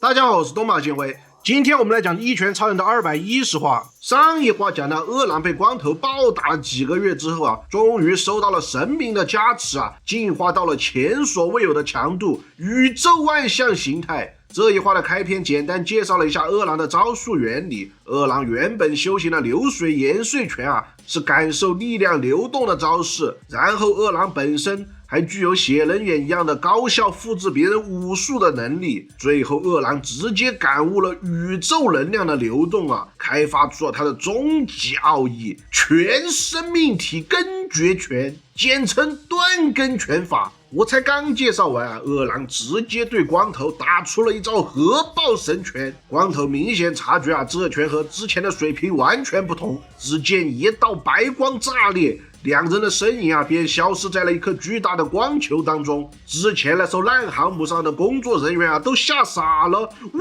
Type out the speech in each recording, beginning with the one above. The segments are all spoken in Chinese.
大家好，我是东马建辉。今天我们来讲《一拳超人》的210话。上一话讲到饿狼被光头暴打了几个月之后啊，终于收到了神明的加持啊，进化到了前所未有的强度，宇宙万象形态。这一话的开篇简单介绍了一下饿狼的招数原理。饿狼原本修行的流水延岁拳啊，是感受力量流动的招式，然后饿狼本身还具有血人眼一样的高效复制别人武术的能力。最后饿狼直接感悟了宇宙能量的流动啊，开发出了他的终极奥义——全生命体根绝拳，简称断根拳法。我才刚介绍完啊，饿狼直接对光头打出了一招核爆神拳。光头明显察觉啊，这拳和之前的水平完全不同。只见一道白光炸裂，两人的身影啊便消失在了一颗巨大的光球当中。之前那艘烂航母上的工作人员啊都吓傻了，我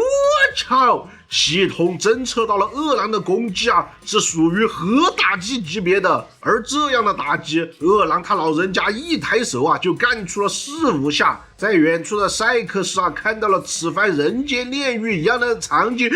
操！系统侦测到了饿狼的攻击啊是属于核打击级别的，而这样的打击，饿狼他老人家一抬手啊就干出了4-5下。在远处的赛克斯啊看到了此番人间炼狱一样的场景，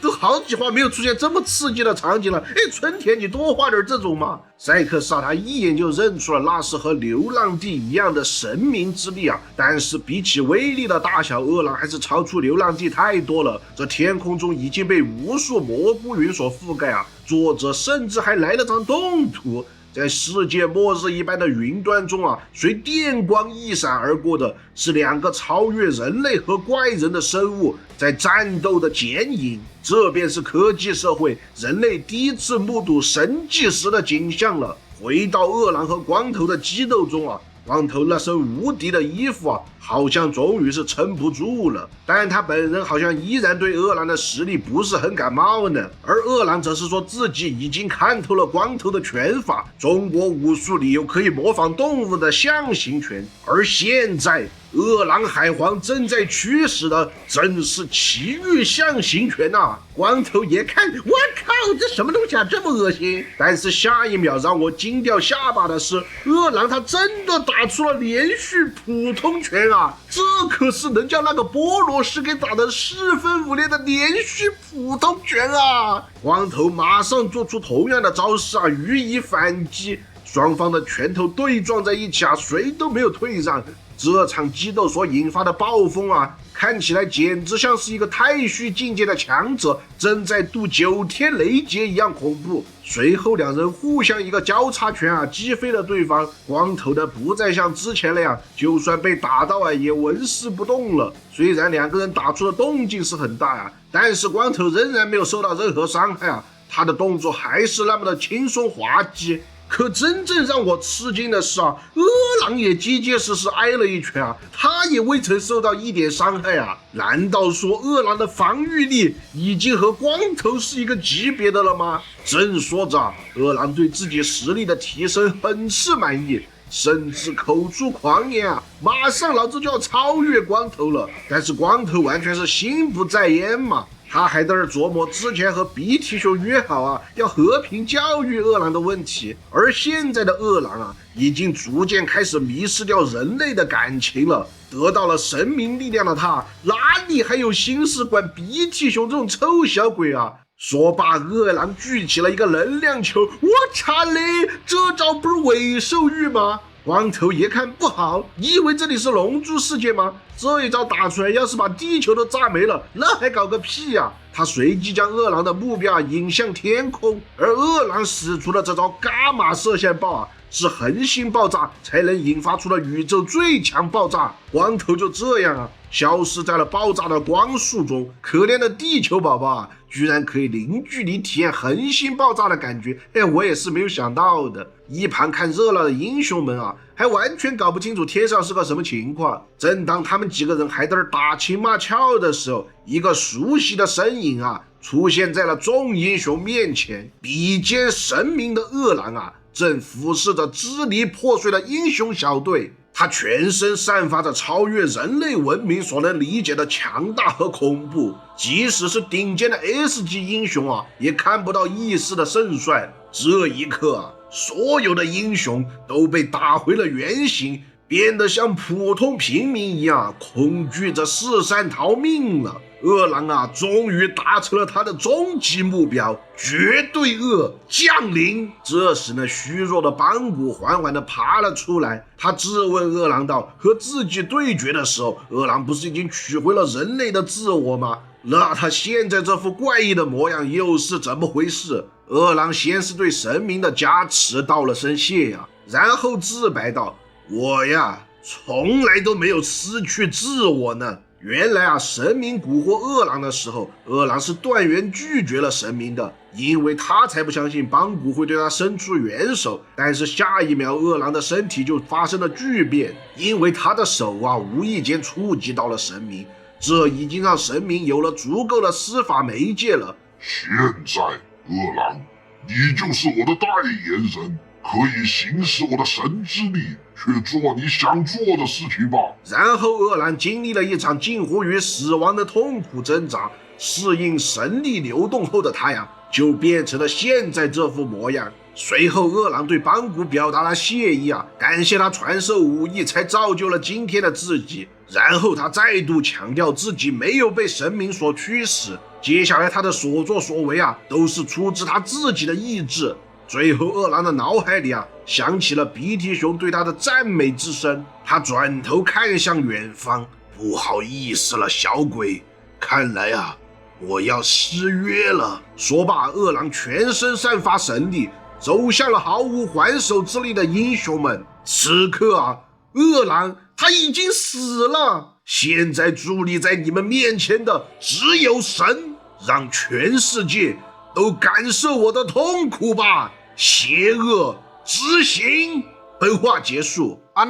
都好几话没有出现这么刺激的场景了。春田你多画点这种嘛。赛克斯啊他一眼就认出了那是和流浪地一样的神明之力啊，但是比起威力的大小，饿狼还是超出流浪地太多了。这天空中已经被无数蘑菇云所覆盖啊，作者甚至还来了张动图。在世界末日一般的云端中啊，随电光一闪而过的是2个超越人类和怪人的生物在战斗的剪影。这便是科技社会人类第一次目睹神迹时的景象了。回到饿狼和光头的激斗中啊，光头那身无敌的衣服啊，好像终于是撑不住了，但他本人好像依然对饿狼的实力不是很感冒呢。而饿狼则是说自己已经看透了光头的拳法，中国武术里有可以模仿动物的象形拳，而现在饿狼海皇正在驱使的正是奇遇象形拳啊！光头爷看，我靠，这什么东西啊，这么恶心！但是下一秒让我惊掉下巴的是，饿狼他真的打出了连续普通拳啊！这可是能将那个波罗斯给打得4分5裂的连续普通拳啊！光头马上做出同样的招式啊，予以反击。双方的拳头对撞在一起啊，谁都没有退让。这场激斗所引发的暴风啊，看起来简直像是一个太虚境界的强者正在度9天雷劫一样恐怖。随后两人互相一个交叉拳啊，击飞了对方。光头的不再像之前那样，就算被打到啊，也纹丝不动了。虽然2个人打出的动静是很大啊，但是光头仍然没有受到任何伤害啊，他的动作还是那么的轻松滑稽。可真正让我吃惊的是啊，饿狼也结结实实挨了一拳啊，他也未曾受到一点伤害啊。难道说饿狼的防御力已经和光头是一个级别的了吗？正说着，饿狼对自己实力的提升很是满意，甚至口出狂言啊，马上老子就要超越光头了。但是光头完全是心不在焉嘛。他还在这琢磨之前和鼻涕熊约好啊，要和平教育饿狼的问题。而现在的饿狼啊，已经逐渐开始迷失掉人类的感情了。得到了神明力量的他，哪里还有心思管鼻涕熊这种臭小鬼啊？说罢，饿狼举起了一个能量球，我擦嘞，这招不是伪兽域吗？光头爷看不好，你以为这里是龙珠世界吗？这一招打出来，要是把地球都炸没了，那还搞个屁呀！他随即将饿狼的目标引向天空，而饿狼使出的这招伽马射线爆啊，是恒星爆炸才能引发出的宇宙最强爆炸。光头就这样啊，消失在了爆炸的光束中。可怜的地球宝宝啊，居然可以零距离体验恒星爆炸的感觉，我也是没有想到的。一旁看热闹的英雄们啊，还完全搞不清楚天上是个什么情况。正当他们几个人还在这打情骂俏的时候，一个熟悉的身影啊出现在了众英雄面前。比肩神明的饿狼啊，正俯视着支离破碎的英雄小队。他全身散发着超越人类文明所能理解的强大和恐怖，即使是顶尖的 S 级英雄啊，也看不到一丝的胜算。这一刻啊，所有的英雄都被打回了原形，变得像普通平民一样恐惧着四散逃命了。饿狼啊，终于达成了他的终极目标，绝对恶降临。这时呢，虚弱的邦古缓缓地爬了出来，他质问饿狼道：和自己对决的时候，饿狼不是已经取回了人类的自我吗？那他现在这副怪异的模样又是怎么回事？饿狼先是对神明的加持道了声谢呀，然后自白道：我呀，从来都没有失去自我呢。原来啊，神明蛊惑饿狼的时候，饿狼是断然拒绝了神明的，因为他才不相信邦古会对他伸出援手。但是下一秒，饿狼的身体就发生了巨变，因为他的手啊无意间触及到了神明，这已经让神明有了足够的司法媒介了。现在，饿狼，你就是我的代言人，可以行使我的神之力，去做你想做的事情吧。然后饿狼经历了一场近乎于死亡的痛苦挣扎，适应神力流动后的他呀，就变成了现在这副模样。随后饿狼对邦古表达了谢意啊，感谢他传授武艺才造就了今天的自己。然后他再度强调自己没有被神明所驱使，接下来他的所作所为啊，都是出自他自己的意志。最后饿狼的脑海里啊，响起了鼻涕熊对他的赞美之声。他转头看向远方，不好意思了，小鬼，看来啊，我要失约了。说罢，饿狼全身散发神力，走向了毫无还手之力的英雄们。此刻啊，饿狼他已经死了，现在伫立在你们面前的只有神，让全世界都感受我的痛苦吧。邪恶执行。本话结束啊，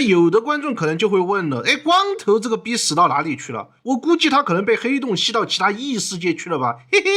有的观众可能就会问了，光头这个逼死到哪里去了？我估计他可能被黑洞吸到其他异世界去了吧，嘿嘿。